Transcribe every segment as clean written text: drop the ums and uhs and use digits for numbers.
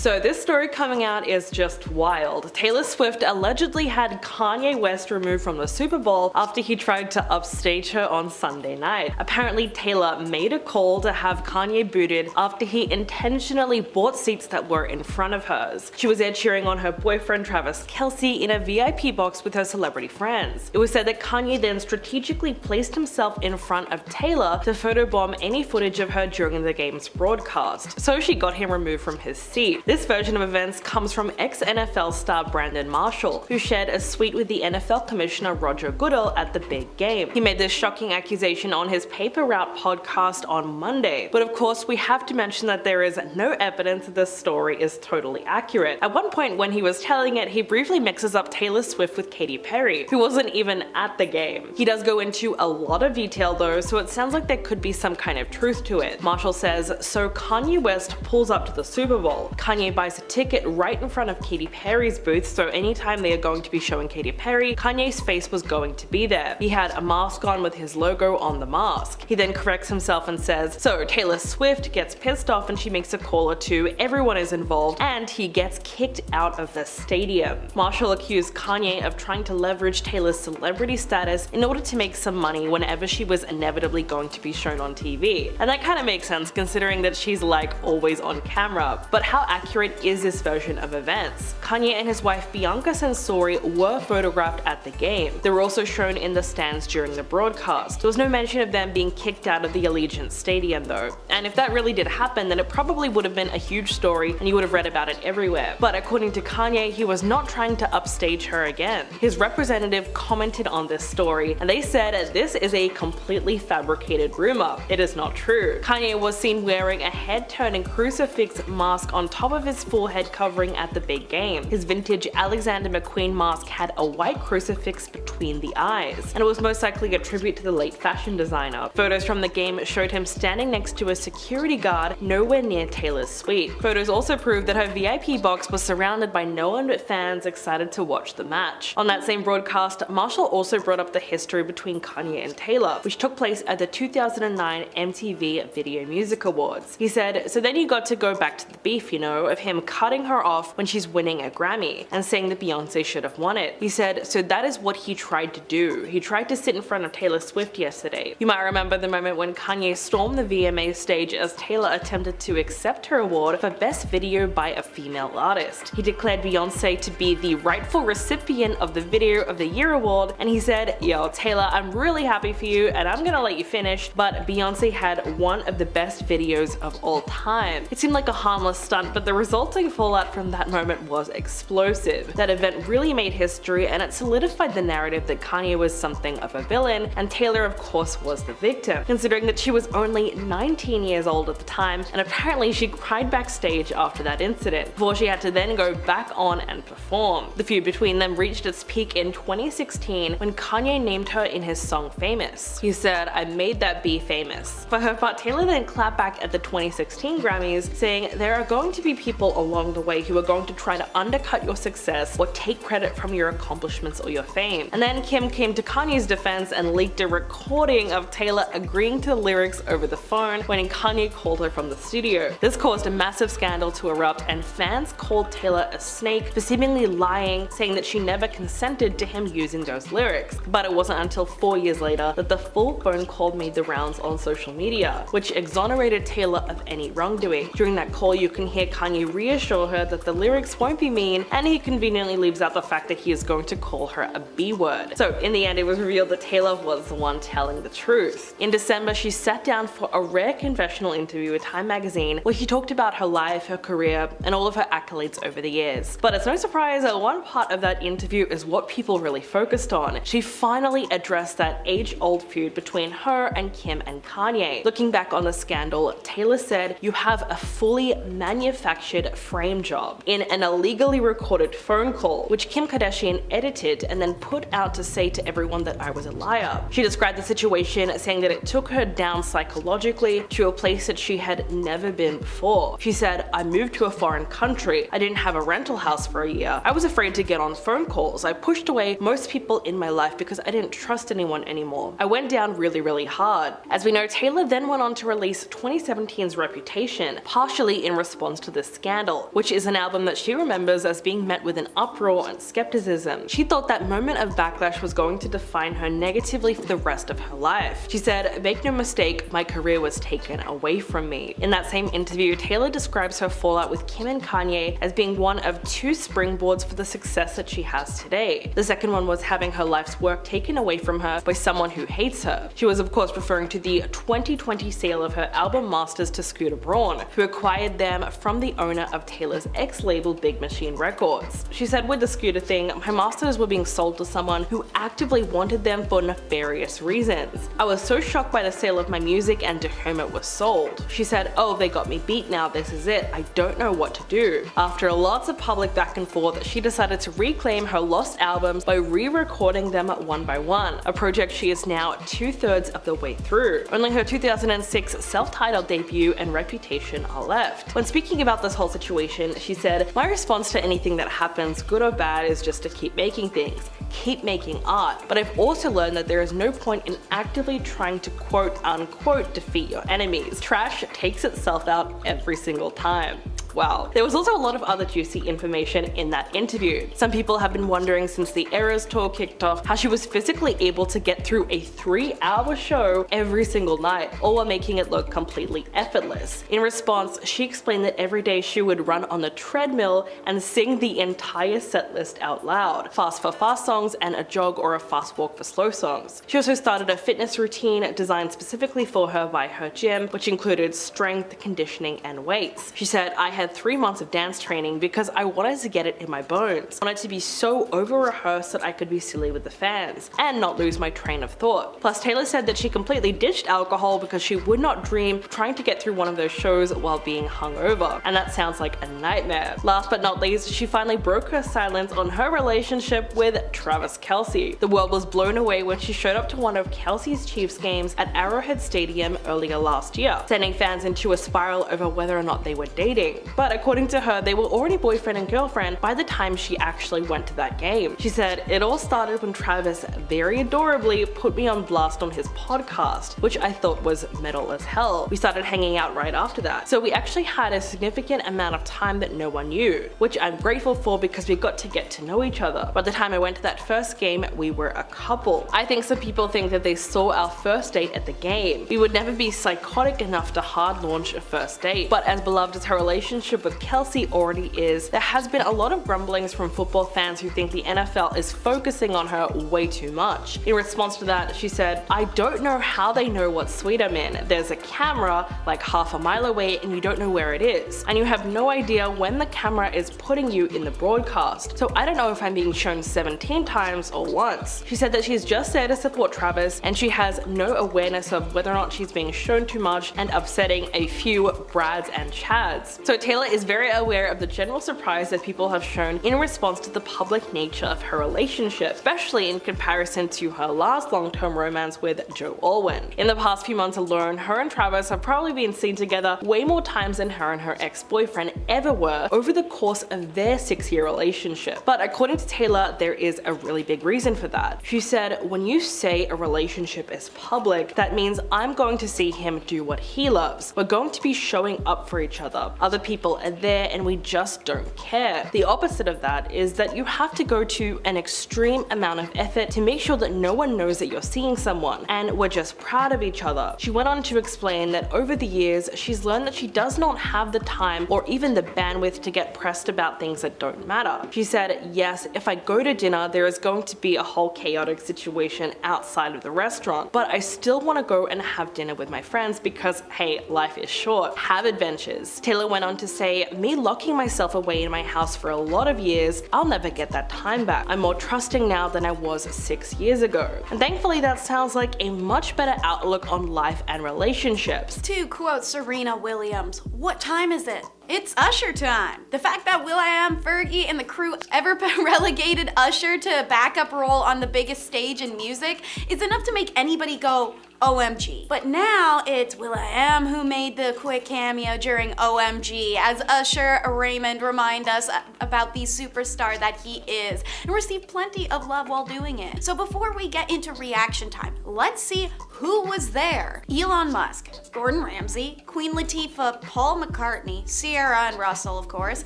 So this story coming out is just wild. Taylor Swift allegedly had Kanye West removed from the Super Bowl after he tried to upstage her on Sunday night. Apparently Taylor made a call to have Kanye booted after he intentionally bought seats that were in front of hers. She was there cheering on her boyfriend Travis Kelce in a VIP box with her celebrity friends. It was said that Kanye then strategically placed himself in front of Taylor to photobomb any footage of her during the game's broadcast, so she got him removed from his seat. This version of events comes from ex-NFL star Brandon Marshall, who shared a suite with the NFL Commissioner Roger Goodell at the big game. He made this shocking accusation on his Paper Route podcast on Monday, but of course we have to mention that there is no evidence that this story is totally accurate. At one point when he was telling it, he briefly mixes up Taylor Swift with Katy Perry, who wasn't even at the game. He does go into a lot of detail though, so it sounds like there could be some kind of truth to it. Marshall says, so Kanye West pulls up to the Super Bowl. Kanye buys a ticket right in front of Katy Perry's booth, so anytime they are going to be showing Katy Perry, Kanye's face was going to be there. He had a mask on with his logo on the mask. He then corrects himself and says, so Taylor Swift gets pissed off and she makes a call or two, everyone is involved, and he gets kicked out of the stadium. Marshall accused Kanye of trying to leverage Taylor's celebrity status in order to make some money whenever she was inevitably going to be shown on TV. And that kind of makes sense considering that she's like always on camera. But how accurate is this version of events? Kanye and his wife Bianca Censori were photographed at the game. They were also shown in the stands during the broadcast. There was no mention of them being kicked out of the Allegiant Stadium though. And if that really did happen, then it probably would have been a huge story and you would have read about it everywhere. But according to Kanye, he was not trying to upstage her again. His representative commented on this story and they said this is a completely fabricated rumor. It is not true. Kanye was seen wearing a head-turning crucifix mask on top of his forehead covering at the big game. His vintage Alexander McQueen mask had a white crucifix between the eyes, and it was most likely a tribute to the late fashion designer. Photos from the game showed him standing next to a security guard nowhere near Taylor's suite. Photos also proved that her VIP box was surrounded by no one but fans excited to watch the match. On that same broadcast, Marshall also brought up the history between Kanye and Taylor, which took place at the 2009 MTV Video Music Awards. He said, so then you got to go back to the beef, you know, of him cutting her off when she's winning a Grammy and saying that Beyonce should have won it. He said, so that is what he tried to do. He tried to sit in front of Taylor Swift yesterday. You might remember the moment when Kanye stormed the VMA stage as Taylor attempted to accept her award for Best Video by a Female Artist. He declared Beyonce to be the rightful recipient of the Video of the Year award, and he said, yo Taylor, I'm really happy for you and I'm gonna let you finish, but Beyonce had one of the best videos of all time. It seemed like a harmless stunt, but the resulting fallout from that moment was explosive. That event really made history and it solidified the narrative that Kanye was something of a villain and Taylor of course was the victim, considering that she was only 19 years old at the time, and apparently she cried backstage after that incident, before she had to then go back on and perform. The feud between them reached its peak in 2016 when Kanye named her in his song Famous. He said, I made that be famous. For her part, Taylor then clapped back at the 2016 Grammys, saying there are going to be people along the way who are going to try to undercut your success or take credit from your accomplishments or your fame. And then Kim came to Kanye's defense and leaked a recording of Taylor agreeing to the lyrics over the phone when Kanye called her from the studio. This caused a massive scandal to erupt and fans called Taylor a snake for seemingly lying, saying that she never consented to him using those lyrics. But it wasn't until 4 years later that the full phone call made the rounds on social media, which exonerated Taylor of any wrongdoing. During that call, you can hear Kanye reassure her that the lyrics won't be mean, and he conveniently leaves out the fact that he is going to call her a B word. So in the end, it was revealed that Taylor was the one telling the truth. In December, she sat down for a rare confessional interview with Time magazine where she talked about her life, her career, and all of her accolades over the years. But it's no surprise that one part of that interview is what people really focused on. She finally addressed that age-old feud between her and Kim and Kanye. Looking back on the scandal, Taylor said, you have a fully manufactured frame job in an illegally recorded phone call, which Kim Kardashian edited and then put out to say to everyone that I was a liar. She described the situation saying that it took her down psychologically to a place that she had never been before. She said, I moved to a foreign country. I didn't have a rental house for a year. I was afraid to get on phone calls. I pushed away most people in my life because I didn't trust anyone anymore. I went down really hard. As we know, Taylor then went on to release 2017's Reputation, partially in response to this Scandal, which is an album that she remembers as being met with an uproar and skepticism. She thought that moment of backlash was going to define her negatively for the rest of her life. She said, "Make no mistake, my career was taken away from me." In that same interview, Taylor describes her fallout with Kim and Kanye as being one of two springboards for the success that she has today. The second one was having her life's work taken away from her by someone who hates her. She was of course referring to the 2020 sale of her album masters to Scooter Braun, who acquired them from the owner of Taylor's ex-label Big Machine Records. She said, "With the Scooter thing, my masters were being sold to someone who actively wanted them for nefarious reasons. I was so shocked by the sale of my music and to whom it was sold." She said, "Oh, they got me beat now, this is it, I don't know what to do." After lots of public back and forth, she decided to reclaim her lost albums by re-recording them one by one, a project she is now 2/3 of the way through. Only her 2006 self-titled debut and Reputation are left. When speaking about this whole situation, she said, "My response to anything that happens, good or bad, is just to keep making things, keep making art. But I've also learned that there is no point in actively trying to quote unquote defeat your enemies. Trash takes itself out every single time." Wow. There was also a lot of other juicy information in that interview. Some people have been wondering since the Eras tour kicked off how she was physically able to get through a 3-hour show every single night, all while making it look completely effortless. In response, she explained that every day she would run on the treadmill and sing the entire set list out loud, fast for fast songs and a jog or a fast walk for slow songs. She also started a fitness routine designed specifically for her by her gym, which included strength, conditioning, and weights. She said, "I had 3 months of dance training because I wanted to get it in my bones. I wanted to be so over-rehearsed that I could be silly with the fans and not lose my train of thought." Plus, Taylor said that she completely ditched alcohol because she would not dream trying to get through one of those shows while being hungover, and that sounds like a nightmare. Last but not least, she finally broke her silence on her relationship with Travis Kelce. The world was blown away when she showed up to one of Kelce's Chiefs games at Arrowhead Stadium earlier last year, sending fans into a spiral over whether or not they were dating. But according to her, they were already boyfriend and girlfriend by the time she actually went to that game. She said, "It all started when Travis very adorably put me on blast on his podcast, which I thought was metal as hell. We started hanging out right after that. So we actually had a significant amount of time that no one knew, which I'm grateful for because we got to get to know each other. By the time I went to that first game, we were a couple. I think some people think that they saw our first date at the game. We would never be psychotic enough to hard launch a first date. But as beloved as her relationship with Kelce already is, there has been a lot of grumblings from football fans who think the NFL is focusing on her way too much." In response to that, she said, "I don't know how they know what suite I'm in. There's a camera like half a mile away and you don't know where it is. And you have no idea when the camera is putting you in the broadcast. So I don't know if I'm being shown 17 times or once." She said that she's just there to support Travis and she has no awareness of whether or not she's being shown too much and upsetting a few Brads and Chads. So Taylor is very aware of the general surprise that people have shown in response to the public nature of her relationship, especially in comparison to her last long-term romance with Joe Alwyn. In the past few months alone, her and Travis have probably been seen together way more times than her and her ex-boyfriend ever were over the course of their 6-year relationship. But according to Taylor, there is a really big reason for that. She said, "When you say a relationship is public, that means I'm going to see him do what he loves. We're going to be showing up for each other. Other people are there and we just don't care. The opposite of that is that you have to go to an extreme amount of effort to make sure that no one knows that you're seeing someone, and we're just proud of each other." She went on to explain that over the years, she's learned that she does not have the time or even the bandwidth to get pressed about things that don't matter. She said, "Yes, if I go to dinner, there is going to be a whole chaotic situation outside of the restaurant, but I still want to go and have dinner with my friends because, hey, life is short. Have adventures." Taylor went on to say, "Me locking myself away in my house for a lot of years, I'll never get that time back. I'm more trusting now than I was 6 years ago." And thankfully that sounds like a much better outlook on life and relationships. To quote Serena Williams, "What time is it? It's Usher time." The fact that will.i.am, Fergie, and the crew ever relegated Usher to a backup role on the biggest stage in music is enough to make anybody go, OMG. But now it's will.i.am who made the quick cameo during OMG as Usher Raymond remind us about the superstar that he is and received plenty of love while doing it. So before we get into reaction time, let's see who was there? Elon Musk, Gordon Ramsay, Queen Latifah, Paul McCartney, Sierra and Russell, of course,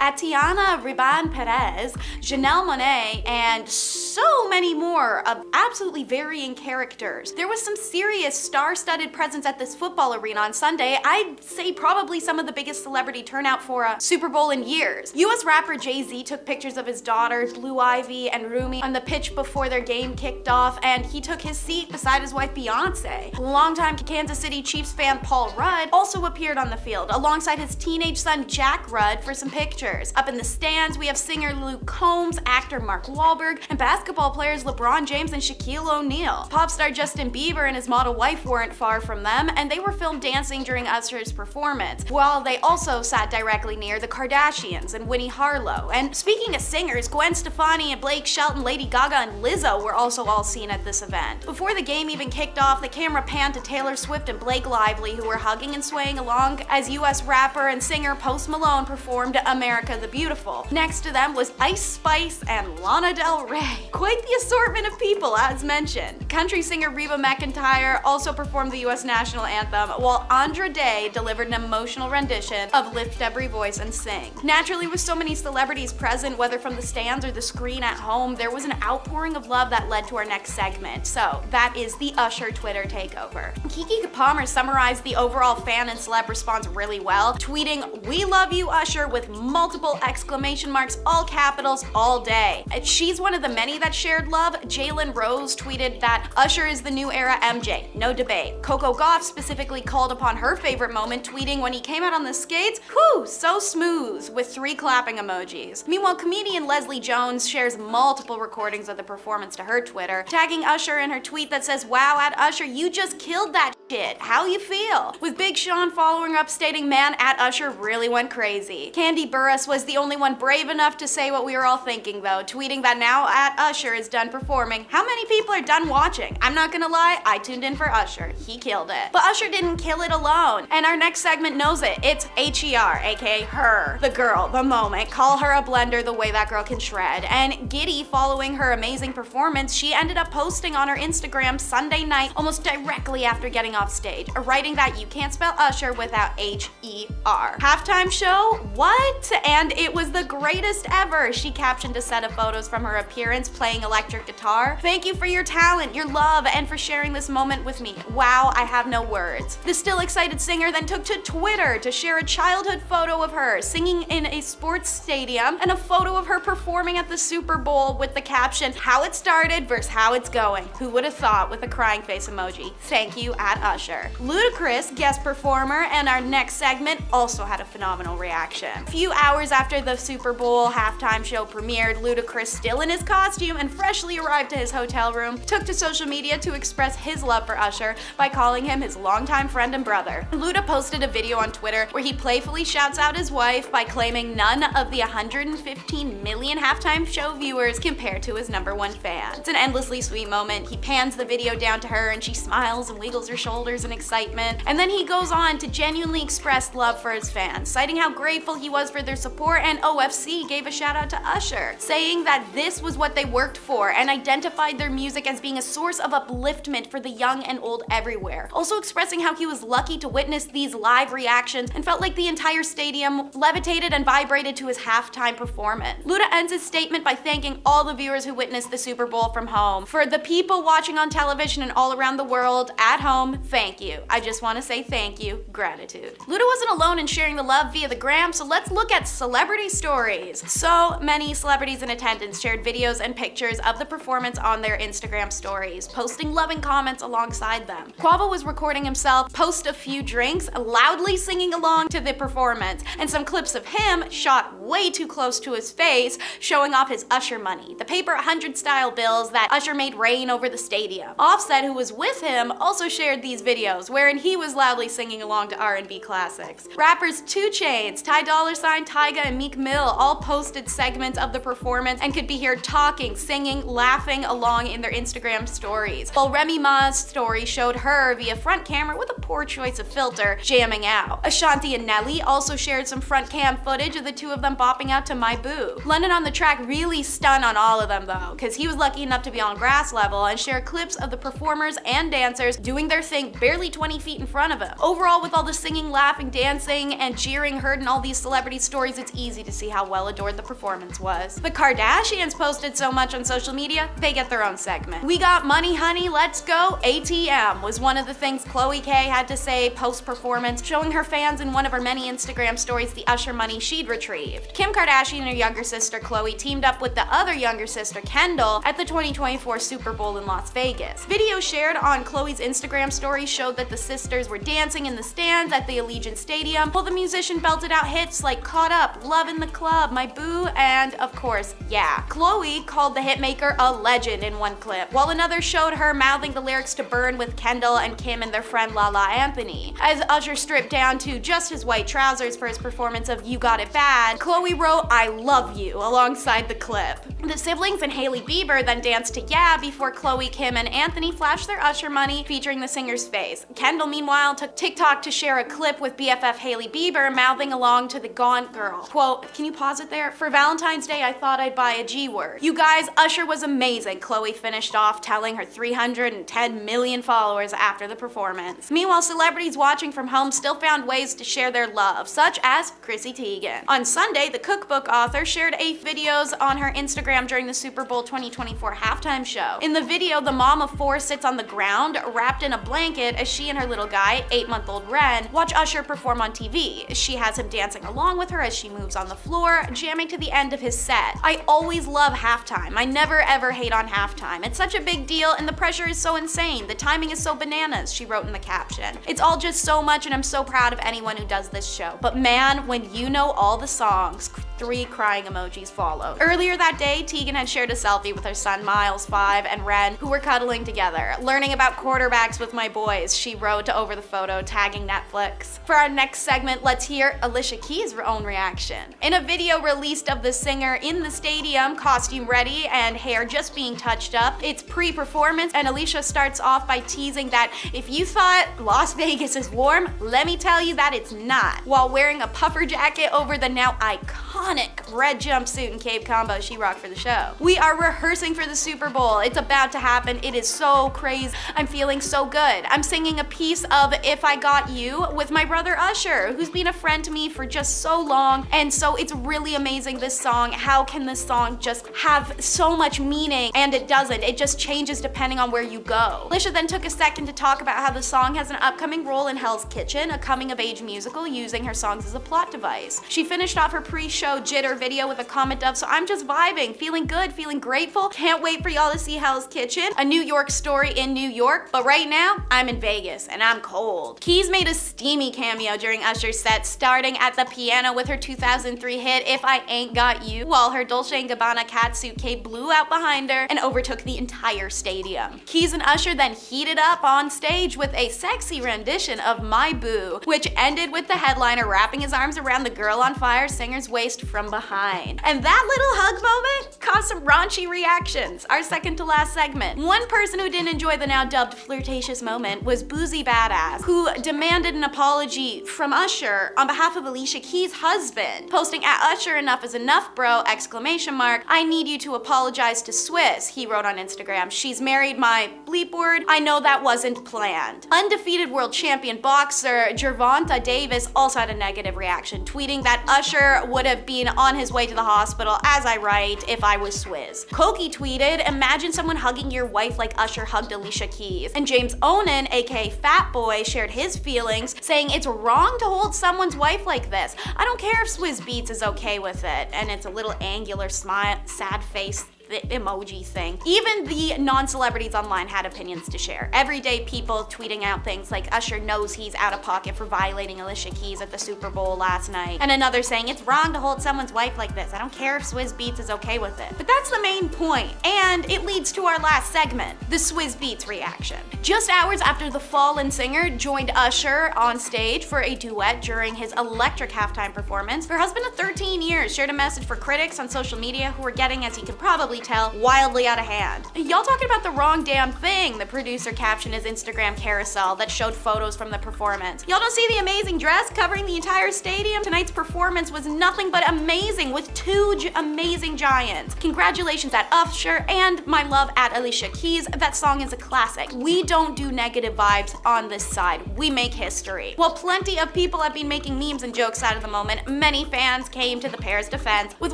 Atiana Riban Perez, Janelle Monáe, and so many more of absolutely varying characters. There was some serious star-studded presence at this football arena on Sunday. I'd say probably some of the biggest celebrity turnout for a Super Bowl in years. US rapper Jay-Z took pictures of his daughters, Blue Ivy and Rumi, on the pitch before their game kicked off, and he took his seat beside his wife Beyonce. Longtime Kansas City Chiefs fan Paul Rudd also appeared on the field, alongside his teenage son Jack Rudd for some pictures. Up in the stands, we have singer Luke Combs, actor Mark Wahlberg, and basketball players LeBron James and Shaquille O'Neal. Pop star Justin Bieber and his model wife weren't far from them, and they were filmed dancing during Usher's performance, while they also sat directly near the Kardashians and Winnie Harlow. And speaking of singers, Gwen Stefani and Blake Shelton, Lady Gaga and Lizzo were also all seen at this event. Before the game even kicked off, the camera panned to Taylor Swift and Blake Lively, who were hugging and swaying along as US rapper and singer Post Malone performed America the Beautiful. Next to them was Ice Spice and Lana Del Rey. Quite the assortment of people, as mentioned. Country singer Reba McEntire also performed the US national anthem, while Andra Day delivered an emotional rendition of Lift Every Voice and Sing. Naturally, with so many celebrities present, whether from the stands or the screen at home, there was an outpouring of love that led to our next segment. So that is the Usher Twitter takeover. Keke Palmer summarized the overall fan and celeb response really well, tweeting, "We love you, Usher," with multiple exclamation marks, all capitals, all day. She's one of the many that shared love. Jalen Rose tweeted that Usher is the new era MJ, no debate. Coco Gauff specifically called upon her favorite moment, tweeting when he came out on the skates, "Whew, so smooth," with 3 clapping emojis. Meanwhile, comedian Leslie Jones shares multiple recordings of the performance to her Twitter, tagging Usher in her tweet that says, "Wow, at Usher, you just killed that shit. How you feel?" With Big Sean following up stating, "Man, at Usher really went crazy." Candy Burruss was the only one brave enough to say what we were all thinking though, tweeting that now at Usher is done performing. How many people are done watching? I'm not gonna lie, I tuned in for Usher. He killed it. But Usher didn't kill it alone, and our next segment knows it. It's HER, aka her, the girl, the moment. Call her a blender the way that girl can shred. And giddy following her amazing performance, she ended up posting on her Instagram Sunday night almost directly after getting off stage, writing that you can't spell Usher without H-E-R. Halftime show? What? And it was the greatest ever. She captioned a set of photos from her appearance playing electric guitar. "Thank you for your talent, your love, and for sharing this moment with me. Wow, I have no words." The still excited singer then took to Twitter to share a childhood photo of her singing in a sports stadium and a photo of her performing at the Super Bowl with the caption, "How it started versus how it's going. Who would have thought?" with a crying face emoji. Thank you at Usher. Ludacris, guest performer, and our next segment also had a phenomenal reaction. A few hours after the Super Bowl halftime show premiered, Ludacris, still in his costume and freshly arrived to his hotel room, took to social media to express his love for Usher by calling him his longtime friend and brother. Luda posted a video on Twitter where he playfully shouts out his wife by claiming none of the 115 million halftime show viewers compared to his #1 fan. It's an endlessly sweet moment. He pans the video down to her and she smiles and wiggles her shoulders in excitement. And then he goes on to genuinely express love for his fans, citing how grateful he was for their support, and OFC gave a shout out to Usher, saying that this was what they worked for and identified their music as being a source of upliftment for the young and old everywhere. Also expressing how he was lucky to witness these live reactions and felt like the entire stadium levitated and vibrated to his halftime performance. Luda ends his statement by thanking all the viewers who witnessed the Super Bowl from home. For the people watching on television and all around the world, at home, thank you. I just want to say thank you, gratitude. Luda wasn't alone in sharing the love via the gram, so let's look at celebrity stories. So many celebrities in attendance shared videos and pictures of the performance on their Instagram stories, posting loving comments alongside them. Quavo was recording himself post a few drinks, loudly singing along to the performance, and some clips of him shot way too close to his face, showing off his Usher money, the paper 100 style bills that Usher made rain over the stadium. Offset, who was with him, also shared these videos wherein he was loudly singing along to R&B classics. Rappers 2 Chainz, Ty Dolla $ign, Tyga, and Meek Mill all posted segments of the performance and could be heard talking, singing, laughing along in their Instagram stories, while Remy Ma's story showed her via front camera with a poor choice of filter, jamming out. Ashanti and Nelly also shared some front cam footage of the two of them bopping out to My Boo. London on the Track really stunned on all of them though, because he was lucky enough to be on grass level and share clips of the performers and dancers doing their thing barely 20 feet in front of him. Overall, with all the singing, laughing, dancing, and jeering heard in all these celebrity stories, it's easy to see how well adored the performance was. The Kardashians posted so much on social media, they get their own segment. "We got money, honey, let's go ATM" was one of the things Khloe K had to say post-performance, showing her fans in one of her many Instagram stories the Usher money she'd retrieved. Kim Kardashian and her younger sister Khloe teamed up with the other younger sister Kendall at the 2024 Super Bowl in Las Vegas. Videos shared on Khloe's Instagram story showed that the sisters were dancing in the stands at the Allegiant Stadium while the musician belted out hits like Caught Up, Love in the Club, My Boo, and of course, Yeah. Khloe called the hitmaker a legend in one clip, while another showed her mouthing the lyrics to Burn with Kendall and Kim and their friend Lala Anthony. As Usher stripped down to just his white trousers for his performance of You Got It Bad, Khloe wrote "I love you" alongside the clip. The siblings and Hailey Bieber then danced to Yeah before Khloe, Kim, and Anthony flashed their Usher money featuring the singer's face. Kendall, meanwhile, took TikTok to share a clip with BFF Hailey Bieber mouthing along to the Gaunt Girl. Quote, "Can you pause it there? For Valentine's Day, I thought I'd buy a G word. You guys, Usher was amazing," Khloe finished off, telling her 310 million followers after the performance. Meanwhile, celebrities watching from home still found ways to share their love, such as Chrissy Teigen. On Sunday, the cookbook author shared 8 videos on her Instagram during the Super Bowl 2024 halftime show. In the video, the mom of 4 sits on the ground, wrapped in a blanket, as she and her little guy, 8-month-old Ren, watch Usher perform on TV. She has him dancing along with her as she moves on the floor, jamming to the end of his set. "I always love halftime. I never ever hate on halftime. It's such a big deal and the pressure is so insane. The timing is so bananas," she wrote in the caption. "It's all just so much and I'm so proud of anyone who does this show. But man, when you know all the songs," 3 crying emojis followed. Earlier that day, Teigen had shared a selfie with her son Miles, 5, and Ren, who were cuddling together. "Learning about quarterbacks with my boys," she wrote over the photo, tagging Netflix. For our next segment, let's hear Alicia Keys' own reaction. In a video released of the singer in the stadium, costume ready and hair just being touched up, it's pre-performance, and Alicia starts off by teasing that if you thought Las Vegas is warm, let me tell you that it's not, while wearing a puffer jacket over the now iconic red jumpsuit and cape combo she rocked for the show. "We are rehearsing for the Super Bowl. It's about to happen. It is so crazy. I'm feeling so good. I'm singing a piece of If I Got You with my brother Usher, who's been a friend to me for just so long, and so it's really amazing, this song. How can this song just have so much meaning?" And it doesn't. It just changes depending on where you go. Alicia then took a second to talk about how the song has an upcoming role in Hell's Kitchen, a coming-of-age musical using her songs as a plot device. She finished off her pre-show jitter video with a comment of, "So I'm just vibing, feeling good, feeling grateful. Can't wait for y'all to see Hell's Kitchen, a New York story in New York. But right now, I'm in Vegas and I'm cold." Keys made a steamy cameo during Usher's set, starting at the piano with her 2003 hit If I Ain't Got You, while her Dolce & Gabbana catsuit cape blew out behind her and overtook the entire stadium. Keys and Usher then heated up on stage with a sexy rendition of My Boo, which ended with the headliner wrapping his arms around the Girl on Fire singer's waist from behind. And that little hug moment caused some raunchy reactions. Our second to last segment. One person who didn't enjoy the now dubbed flirtatious moment was Boozy Badass, who demanded an apology from Usher on behalf of Alicia Keys' husband, posting at Usher, "Enough is enough, bro, exclamation mark. I need you to apologize to Swizz," he wrote on Instagram. "She's married my bleep word. I know that wasn't planned." Undefeated world champion boxer Gervonta Davis also had a negative reaction, tweeting that Usher would have been on his way to the hospital as I write if I was Swizz. Koki tweeted, "Imagine someone hugging your wife like Usher hugged Alicia Keys." And James Onan, aka Fat Boy, shared his feelings, saying it's wrong to hold someone's wife like this. "I don't care if Swizz Beatz is okay with it." And it's a little angular smile, sad face emoji thing. Even the non-celebrities online had opinions to share. Everyday people tweeting out things like Usher knows he's out of pocket for violating Alicia Keys at the Super Bowl last night, and another saying it's wrong to hold someone's wife like this. I don't care if Swizz Beatz is okay with it. But that's the main point, and it leads to our last segment, the Swizz Beatz reaction. Just hours after the Fallen singer joined Usher on stage for a duet during his electric halftime performance, her husband of 13 years shared a message for critics on social media who were getting, as you can probably tell, wildly out of hand. Y'all talking about the wrong damn thing, the producer captioned his Instagram carousel that showed photos from the performance. Y'all don't see the amazing dress covering the entire stadium? Tonight's performance was nothing but amazing with two amazing giants. Congratulations at Usher and my love at Alicia Keys. That song is a classic. We don't do negative vibes on this side. We make history. While plenty of people have been making memes and jokes out of the moment, many fans came to the pair's defense, with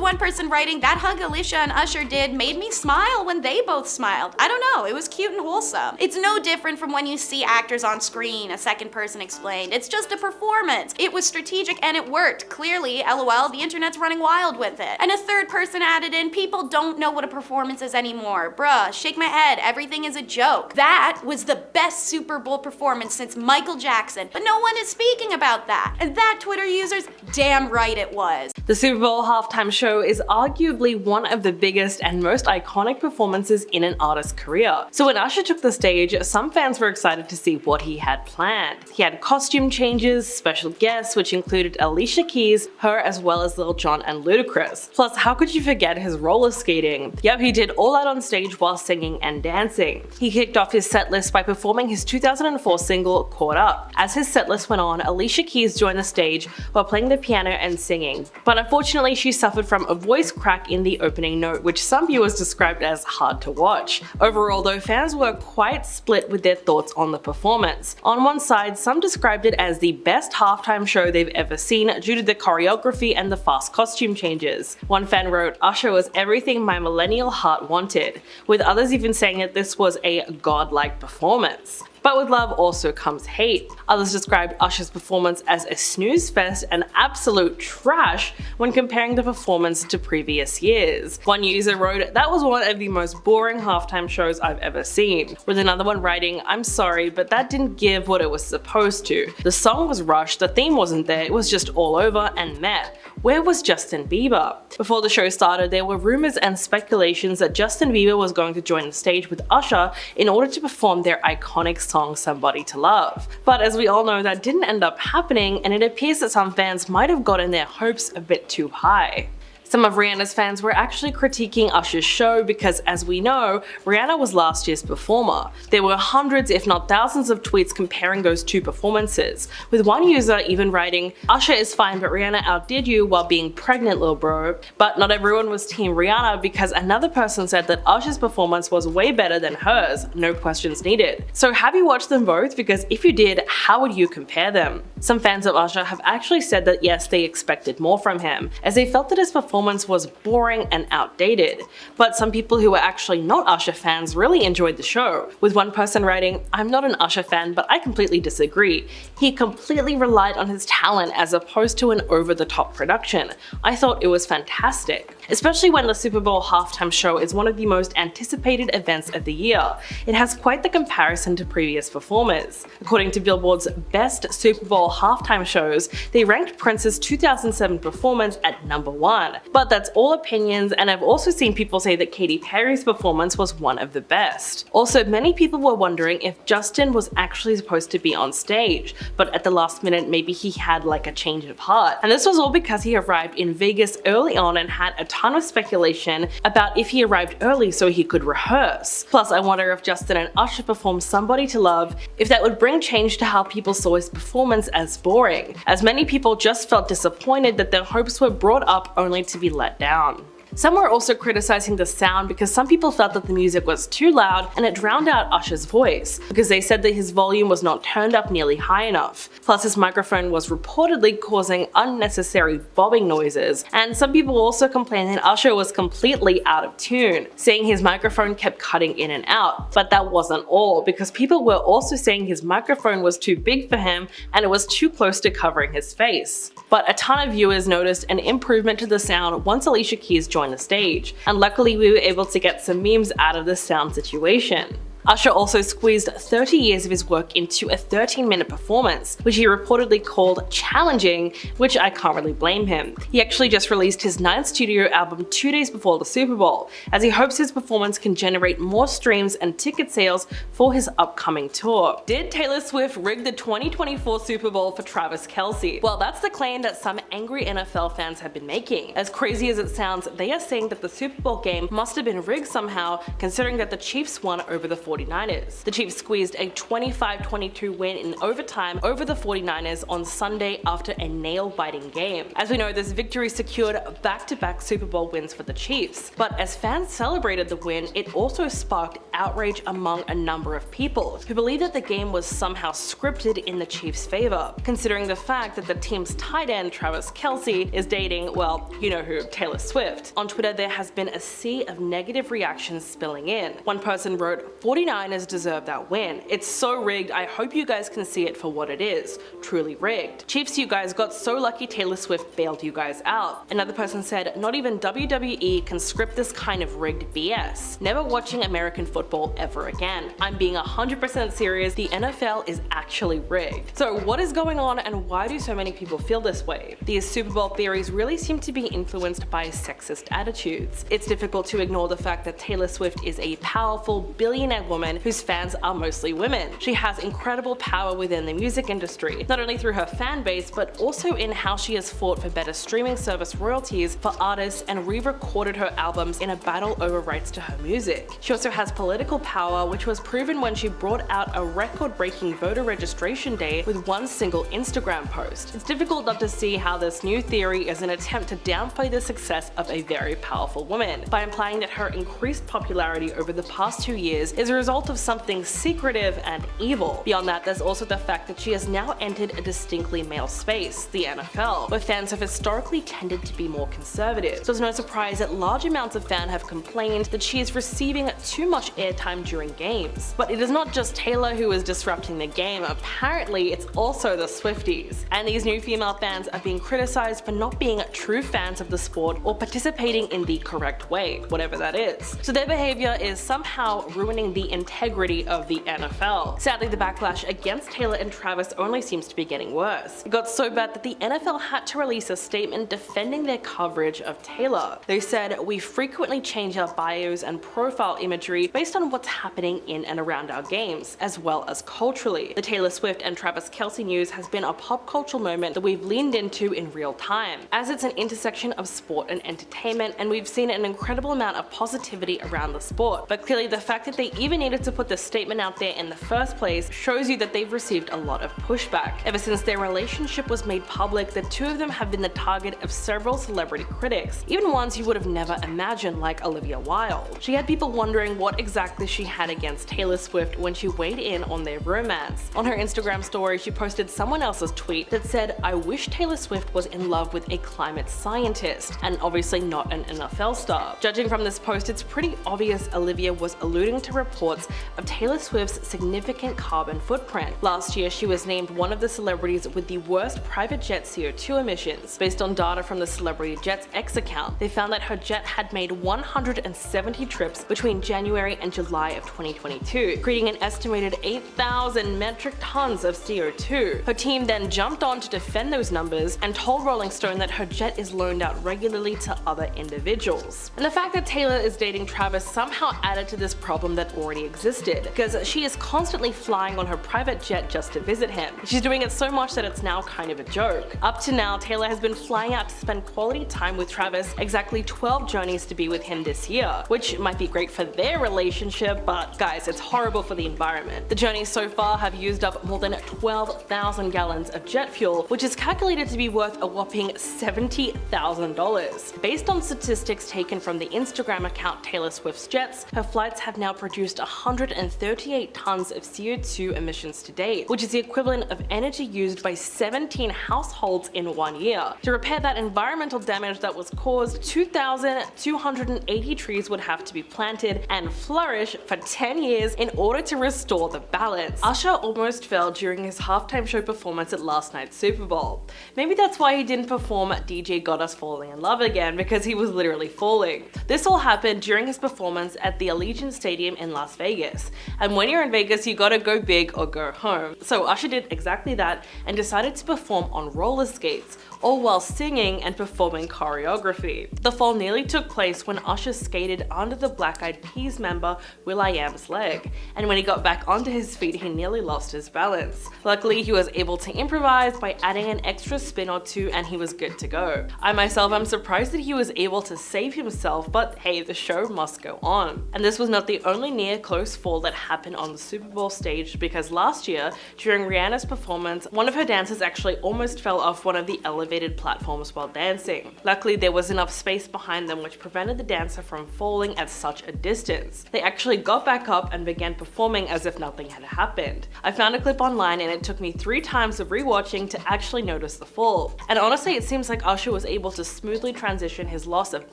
one person writing, "That hug Alicia and Usher did made me smile when they both smiled. I don't know, it was cute and wholesome." It's no different from when you see actors on screen, a second person explained. It's just a performance. It was strategic and it worked. Clearly, LOL, the internet's running wild with it. And a third person added in, "People don't know what a performance is anymore. Bruh, shake my head, everything is a joke. That was the best Super Bowl performance since Michael Jackson, but no one is speaking about that." And that Twitter user's damn right it was. The Super Bowl halftime show is arguably one of the biggest and most iconic performances in an artist's career. So when Usher took the stage, some fans were excited to see what he had planned. He had costume changes, special guests which included Alicia Keys, her as well as Lil Jon and Ludacris. Plus, how could you forget his roller skating? Yep, he did all that on stage while singing and dancing. He kicked off his set list by performing his 2004 single, Caught Up. As his set list went on, Alicia Keys joined the stage while playing the piano and singing. But unfortunately, she suffered from a voice crack in the opening note, which some viewers described as hard to watch. Overall though, fans were quite split with their thoughts on the performance. On one side, some described it as the best halftime show they've ever seen due to the choreography and the fast costume changes. One fan wrote, "Usher was everything my millennial heart wanted," with others even saying that this was a godlike performance. But with love also comes hate. Others described Usher's performance as a snooze fest and absolute trash when comparing the performance to previous years. One user wrote, "That was one of the most boring halftime shows I've ever seen," with another one writing, "I'm sorry, but that didn't give what it was supposed to. The song was rushed, the theme wasn't there, it was just all over and meh. Where was Justin Bieber?" Before the show started, there were rumors and speculations that Justin Bieber was going to join the stage with Usher in order to perform their iconic song Somebody to Love. But as we all know, that didn't end up happening, and it appears that some fans might have gotten their hopes a bit too high. Some of Rihanna's fans were actually critiquing Usher's show because, as we know, Rihanna was last year's performer. There were hundreds if not thousands of tweets comparing those two performances, with one user even writing, "Usher is fine but Rihanna outdid you while being pregnant, lil bro." But not everyone was team Rihanna, because another person said that Usher's performance was way better than hers, no questions needed. So have you watched them both? Because if you did, how would you compare them? Some fans of Usher have actually said that yes, they expected more from him, as they felt that his performance was boring and outdated. But some people who were actually not Usher fans really enjoyed the show, with one person writing, "I'm not an Usher fan, but I completely disagree. He completely relied on his talent as opposed to an over-the-top production. I thought it was fantastic." Especially when the Super Bowl halftime show is one of the most anticipated events of the year. It has quite the comparison to previous performers. According to Billboard's Best Super Bowl Halftime Shows, they ranked Prince's 2007 performance at #1. But that's all opinions, and I've also seen people say that Katy Perry's performance was one of the best. Also, many people were wondering if Justin was actually supposed to be on stage, but at the last minute maybe he had like a change of heart. And this was all because he arrived in Vegas early on and had a ton of speculation about if he arrived early so he could rehearse. Plus, I wonder if Justin and Usher performed Somebody to Love, if that would bring change to how people saw his performance as boring, as many people just felt disappointed that their hopes were brought up only to be let down. Some were also criticizing the sound because some people felt that the music was too loud and it drowned out Usher's voice, because they said that his volume was not turned up nearly high enough. Plus, his microphone was reportedly causing unnecessary bobbing noises, and some people also complained that Usher was completely out of tune, saying his microphone kept cutting in and out. But that wasn't all, because people were also saying his microphone was too big for him and it was too close to covering his face. But a ton of viewers noticed an improvement to the sound once Alicia Keys joined the stage, and luckily we were able to get some memes out of this sound situation. Usher also squeezed 30 years of his work into a 13-minute performance, which he reportedly called challenging, which I can't really blame him. He actually just released his 9th studio album 2 days before the Super Bowl, as he hopes his performance can generate more streams and ticket sales for his upcoming tour. Did Taylor Swift rig the 2024 Super Bowl for Travis Kelce? Well, that's the claim that some angry NFL fans have been making. As crazy as it sounds, they are saying that the Super Bowl game must have been rigged somehow, considering that the Chiefs won over the 49ers. The Chiefs squeezed a 25-22 win in overtime over the 49ers on Sunday after a nail-biting game. As we know, this victory secured back-to-back Super Bowl wins for the Chiefs. But as fans celebrated the win, it also sparked outrage among a number of people who believe that the game was somehow scripted in the Chiefs' favor, considering the fact that the team's tight end Travis Kelce is dating, well, you know who, Taylor Swift. On Twitter, there has been a sea of negative reactions spilling in. One person wrote, "49ers deserve that win. It's so rigged, I hope you guys can see it for what it is. Truly rigged. Chiefs, you guys got so lucky Taylor Swift bailed you guys out." Another person said, "Not even WWE can script this kind of rigged BS. Never watching American football ever again. I'm being 100% serious, the NFL is actually rigged." So what is going on and why do so many people feel this way? These Super Bowl theories really seem to be influenced by sexist attitudes. It's difficult to ignore the fact that Taylor Swift is a powerful billionaire woman whose fans are mostly women. She has incredible power within the music industry, not only through her fan base, but also in how she has fought for better streaming service royalties for artists and re-recorded her albums in a battle over rights to her music. She also has political power, which was proven when she brought out a record-breaking voter registration day with one single Instagram post. It's difficult not to see how this new theory is an attempt to downplay the success of a very powerful woman, by implying that her increased popularity over the past 2 years is a result of something secretive and evil. Beyond that, there's also the fact that she has now entered a distinctly male space, the NFL, where fans have historically tended to be more conservative. So it's no surprise that large amounts of fans have complained that she is receiving too much airtime during games. But it is not just Taylor who is disrupting the game, apparently it's also the Swifties. And these new female fans are being criticized for not being true fans of the sport or participating in the correct way, whatever that is. So their behavior is somehow ruining the integrity of the NFL. Sadly, the backlash against Taylor and Travis only seems to be getting worse. It got so bad that the NFL had to release a statement defending their coverage of Taylor. They said, "We frequently change our bios and profile imagery based on what's happening in and around our games, as well as culturally. The Taylor Swift and Travis Kelce news has been a pop cultural moment that we've leaned into in real time, as it's an intersection of sport and entertainment, and we've seen an incredible amount of positivity around the sport. But clearly the fact that they even needed to put this statement out there in the first place shows you that they've received a lot of pushback. Ever since their relationship was made public, the two of them have been the target of several celebrity critics, even ones you would have never imagined, like Olivia Wilde. She had people wondering what exactly she had against Taylor Swift when she weighed in on their romance. On her Instagram story, she posted someone else's tweet that said, "I wish Taylor Swift was in love with a climate scientist, and obviously not an NFL star." Judging from this post, it's pretty obvious Olivia was alluding to reports of Taylor Swift's significant carbon footprint. Last year, she was named one of the celebrities with the worst private jet CO2 emissions. Based on data from the Celebrity Jets X account, they found that her jet had made 170 trips between January and July of 2022, creating an estimated 8,000 metric tons of CO2. Her team then jumped on to defend those numbers and told Rolling Stone that her jet is loaned out regularly to other individuals. And the fact that Taylor is dating Travis somehow added to this problem that already existed, because she is constantly flying on her private jet just to visit him. She's doing it so much that it's now kind of a joke. Up to now, Taylor has been flying out to spend quality time with Travis exactly 12 journeys to be with him this year, which might be great for their relationship, but guys, it's horrible for the environment. The journeys so far have used up more than 12,000 gallons of jet fuel, which is calculated to be worth a whopping $70,000. Based on statistics taken from the Instagram account Taylor Swift's Jets, her flights have now produced 138 tons of CO2 emissions to date, which is the equivalent of energy used by 17 households in 1 year. To repair that environmental damage that was caused, 2,280 trees would have to be planted and flourish for 10 years in order to restore the balance. Usher almost fell during his halftime show performance at last night's Super Bowl. Maybe that's why he didn't perform DJ Got Us Falling in Love again, because he was literally falling. This all happened during his performance at the Allegiant Stadium in Las Las Vegas. And when you're in Vegas, you gotta go big or go home. So Usher did exactly that and decided to perform on roller skates, all while singing and performing choreography. The fall nearly took place when Usher skated under the Black Eyed Peas member will.i.am's leg, and when he got back onto his feet, he nearly lost his balance. Luckily, he was able to improvise by adding an extra spin or two, and he was good to go. I myself am surprised that he was able to save himself, but hey, the show must go on. And this was not the only near close fall that happened on the Super Bowl stage, because last year, during Rihanna's performance, one of her dancers actually almost fell off one of the elevated platforms while dancing. Luckily, there was enough space behind them which prevented the dancer from falling at such a distance. They actually got back up and began performing as if nothing had happened. I found a clip online and it took me 3 times of rewatching to actually notice the fall. And honestly, it seems like Usher was able to smoothly transition his loss of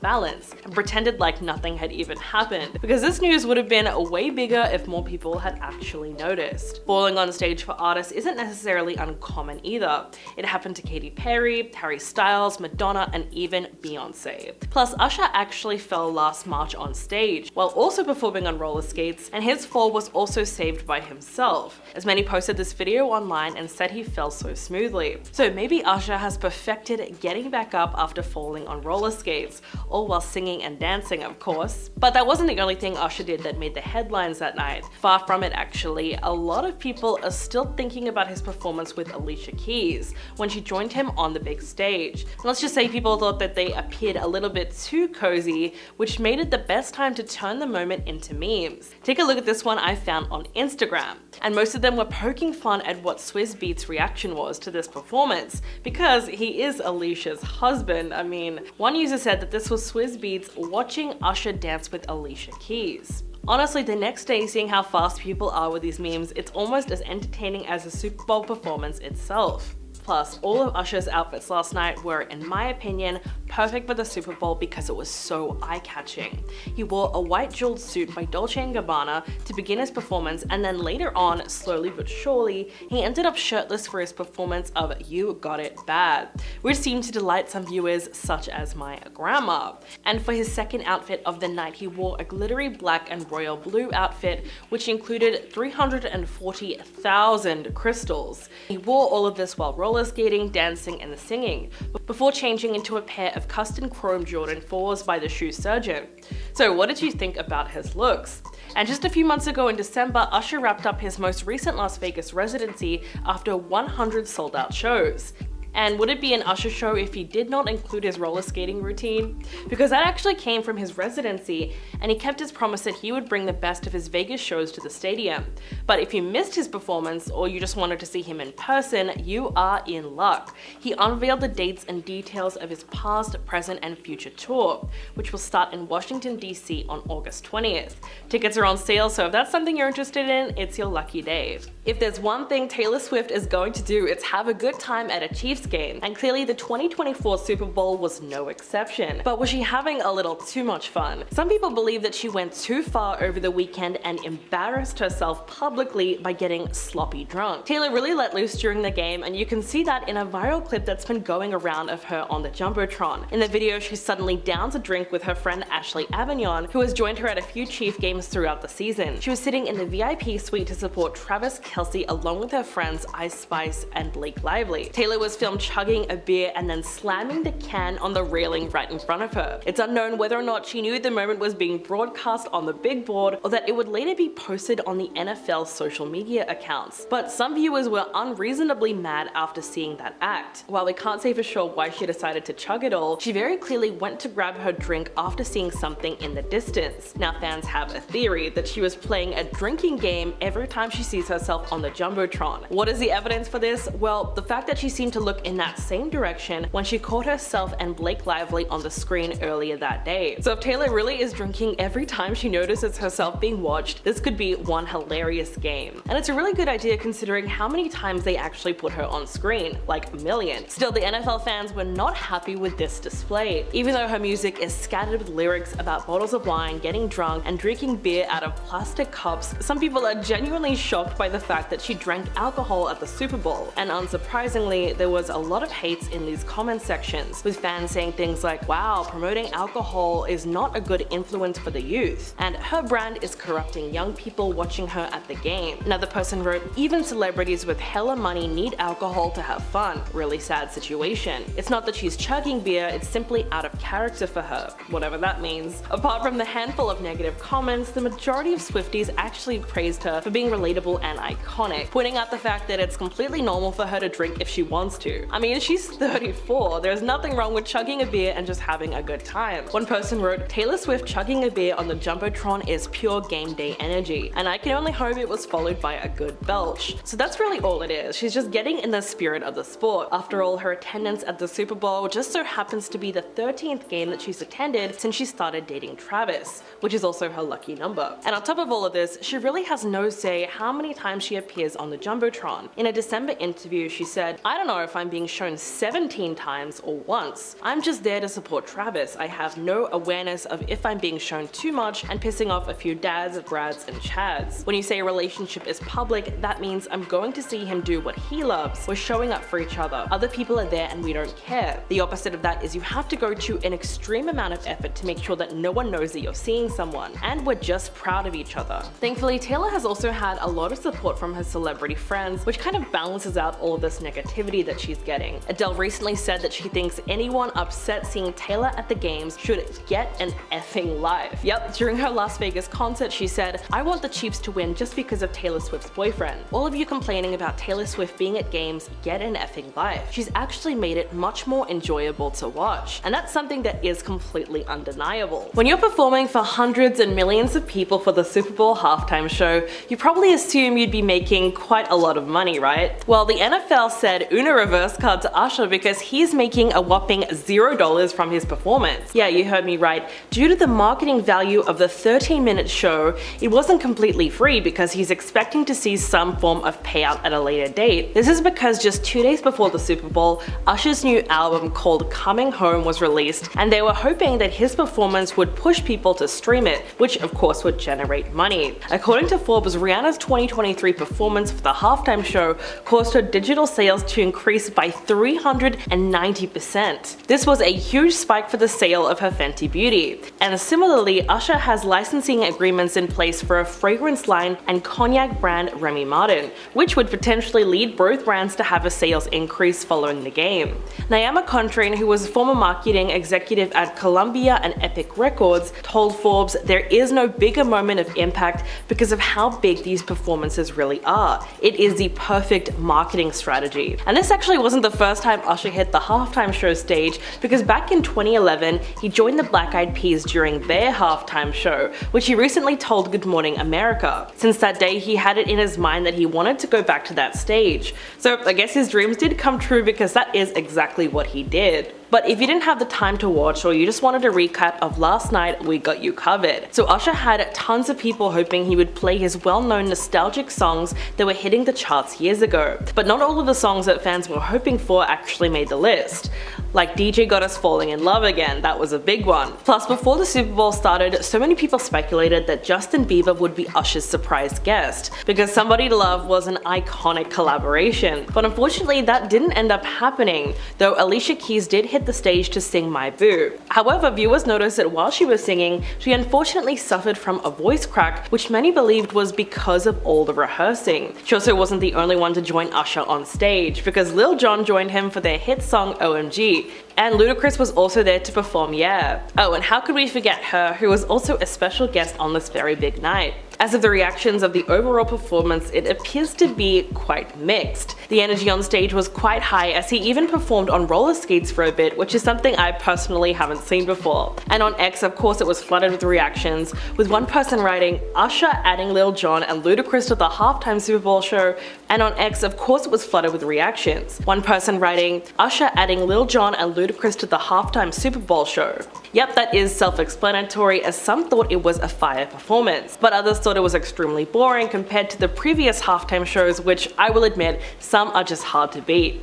balance and pretended like nothing had even happened, because this news would have been way bigger if more people had actually noticed. Falling on stage for artists isn't necessarily uncommon either. It happened to Katy Perry, Harry Styles, Madonna, and even Beyonce. Plus, Usher actually fell last March on stage, while also performing on roller skates, and his fall was also saved by himself, as many posted this video online and said he fell so smoothly. So maybe Usher has perfected getting back up after falling on roller skates, all while singing and dancing, of course. But that wasn't the only thing Usher did that made the headlines that night. Far from it, actually. A lot of people are still thinking about his performance with Alicia Keys when she joined him on the big stage. And let's just say people thought that they appeared a little bit too cozy, which made it the best time to turn the moment into memes. Take a look at this one I found on Instagram, and most of them were poking fun at what Swizz Beatz' reaction was to this performance, because he is Alicia's husband. I mean, one user said that this was Swizz Beatz watching Usher dance with Alicia Keys. Honestly, the next day, seeing how fast people are with these memes, it's almost as entertaining as the Super Bowl performance itself. Plus, all of Usher's outfits last night were, in my opinion, perfect for the Super Bowl because it was so eye-catching. He wore a white jeweled suit by Dolce & Gabbana to begin his performance, and then later on, slowly but surely, he ended up shirtless for his performance of You Got It Bad, which seemed to delight some viewers such as my grandma. And for his second outfit of the night, he wore a glittery black and royal blue outfit, which included 340,000 crystals. He wore all of this while roller skating, dancing, and singing, before changing into a pair of custom chrome Jordan 4s by the shoe surgeon. So what did you think about his looks? And just a few months ago in December, Usher wrapped up his most recent Las Vegas residency after 100 sold-out shows. And would it be an Usher show if he did not include his roller skating routine? Because that actually came from his residency, and he kept his promise that he would bring the best of his Vegas shows to the stadium. But if you missed his performance, or you just wanted to see him in person, you are in luck. He unveiled the dates and details of his past, present, and future tour, which will start in Washington, D.C. on August 20th. Tickets are on sale, so if that's something you're interested in, it's your lucky day. If there's one thing Taylor Swift is going to do, it's have a good time at a Chiefs game, and clearly the 2024 Super Bowl was no exception. But was she having a little too much fun? Some people believe that she went too far over the weekend and embarrassed herself publicly by getting sloppy drunk. Taylor really let loose during the game, and you can see that in a viral clip that's been going around of her on the Jumbotron. In the video, she suddenly downs a drink with her friend Ashley Avignon, who has joined her at a few Chief games throughout the season. She was sitting in the VIP suite to support Travis Kelce along with her friends Ice Spice and Blake Lively. Taylor was filmed chugging a beer and then slamming the can on the railing right in front of her. It's unknown whether or not she knew the moment was being broadcast on the big board or that it would later be posted on the NFL's social media accounts. But some viewers were unreasonably mad after seeing that act. While we can't say for sure why she decided to chug it all, she very clearly went to grab her drink after seeing something in the distance. Now fans have a theory that she was playing a drinking game every time she sees herself on the Jumbotron. What is the evidence for this? Well, the fact that she seemed to look in that same direction when she caught herself and Blake Lively on the screen earlier that day. So if Taylor really is drinking every time she notices herself being watched, this could be one hilarious game. And it's a really good idea considering how many times they actually put her on screen, like a million. Still, the NFL fans were not happy with this display. Even though her music is scattered with lyrics about bottles of wine, getting drunk, and drinking beer out of plastic cups, some people are genuinely shocked by the fact that she drank alcohol at the Super Bowl. And unsurprisingly, there was was a lot of hates in these comment sections, with fans saying things like, wow, promoting alcohol is not a good influence for the youth, and her brand is corrupting young people watching her at the game. Another person wrote, even celebrities with hella money need alcohol to have fun. Really sad situation. It's not that she's chugging beer, it's simply out of character for her, whatever that means. Apart from the handful of negative comments, the majority of Swifties actually praised her for being relatable and iconic, pointing out the fact that it's completely normal for her to drink if she wants to. I mean, she's 34, there's nothing wrong with chugging a beer and just having a good time. One person wrote, Taylor Swift chugging a beer on the Jumbotron is pure game day energy, and I can only hope it was followed by a good belch. So that's really all it is, she's just getting in the spirit of the sport. After all, her attendance at the Super Bowl just so happens to be the 13th game that she's attended since she started dating Travis, which is also her lucky number. And on top of all of this, she really has no say how many times she appears on the Jumbotron. In a December interview, she said, I don't know if I'm being shown 17 times or once. I'm just there to support Travis. I have no awareness of if I'm being shown too much and pissing off a few dads, brads, and chads. When you say a relationship is public, that means I'm going to see him do what he loves. We're showing up for each other. Other people are there and we don't care. The opposite of that is you have to go to an extreme amount of effort to make sure that no one knows that you're seeing someone. And we're just proud of each other. Thankfully, Taylor has also had a lot of support from her celebrity friends, which kind of balances out all of this negativity that she's getting. Adele recently said that she thinks anyone upset seeing Taylor at the games should get an effing life. Yep, during her Las Vegas concert, she said, I want the Chiefs to win just because of Taylor Swift's boyfriend. All of you complaining about Taylor Swift being at games, get an effing life. She's actually made it much more enjoyable to watch. And that's something that is completely undeniable. When you're performing for hundreds and millions of people for the Super Bowl halftime show, you probably assume you'd be making quite a lot of money, right? Well, the NFL said Una reverse card to Usher because he's making a whopping $0 from his performance. Yeah, you heard me right. Due to the marketing value of the 13-minute show, it wasn't completely free because he's expecting to see some form of payout at a later date. This is because just 2 days before the Super Bowl, Usher's new album called Coming Home was released, and they were hoping that his performance would push people to stream it, which of course would generate money. According to Forbes, Rihanna's 2023 performance for the halftime show caused her digital sales to increase by 390%. This was a huge spike for the sale of her Fenty Beauty. And similarly, Usher has licensing agreements in place for a fragrance line and cognac brand Remy Martin, which would potentially lead both brands to have a sales increase following the game. Nyama Contrain, who was a former marketing executive at Columbia and Epic Records, told Forbes there is no bigger moment of impact because of how big these performances really are. It is the perfect marketing strategy. And this actually wasn't the first time Usher hit the halftime show stage, because back in 2011, he joined the Black Eyed Peas during their halftime show, which he recently told Good Morning America. Since that day, he had it in his mind that he wanted to go back to that stage. So I guess his dreams did come true, because that is exactly what he did. But if you didn't have the time to watch, or you just wanted a recap of last night, we got you covered. So Usher had tons of people hoping he would play his well-known nostalgic songs that were hitting the charts years ago. But not all of the songs that fans were hoping for actually made the list. Like DJ Got Us Falling in Love Again, that was a big one. Plus, before the Super Bowl started, so many people speculated that Justin Bieber would be Usher's surprise guest, because Somebody to Love was an iconic collaboration. But unfortunately, that didn't end up happening, though Alicia Keys did hit the stage to sing My Boo. However, viewers noticed that while she was singing, she unfortunately suffered from a voice crack, which many believed was because of all the rehearsing. She also wasn't the only one to join Usher on stage, because Lil Jon joined him for their hit song OMG, and Ludacris was also there to perform Yeah. Oh, and how could we forget her, who was also a special guest on this very big night. As of the reactions of the overall performance, it appears to be quite mixed. The energy on stage was quite high, as he even performed on roller skates for a bit, which is something I personally haven't seen before. And on X, of course, it was flooded with reactions, with one person writing, Usher adding Lil Jon and Ludacris to the halftime Super Bowl show, and on X, of course, it was flooded with reactions. One person writing, Usher adding Lil Jon and Ludacris to the halftime Super Bowl show. Yep, that is self-explanatory, as some thought it was a fire performance, but others thought it was extremely boring compared to the previous halftime shows, which I will admit, some are just hard to beat.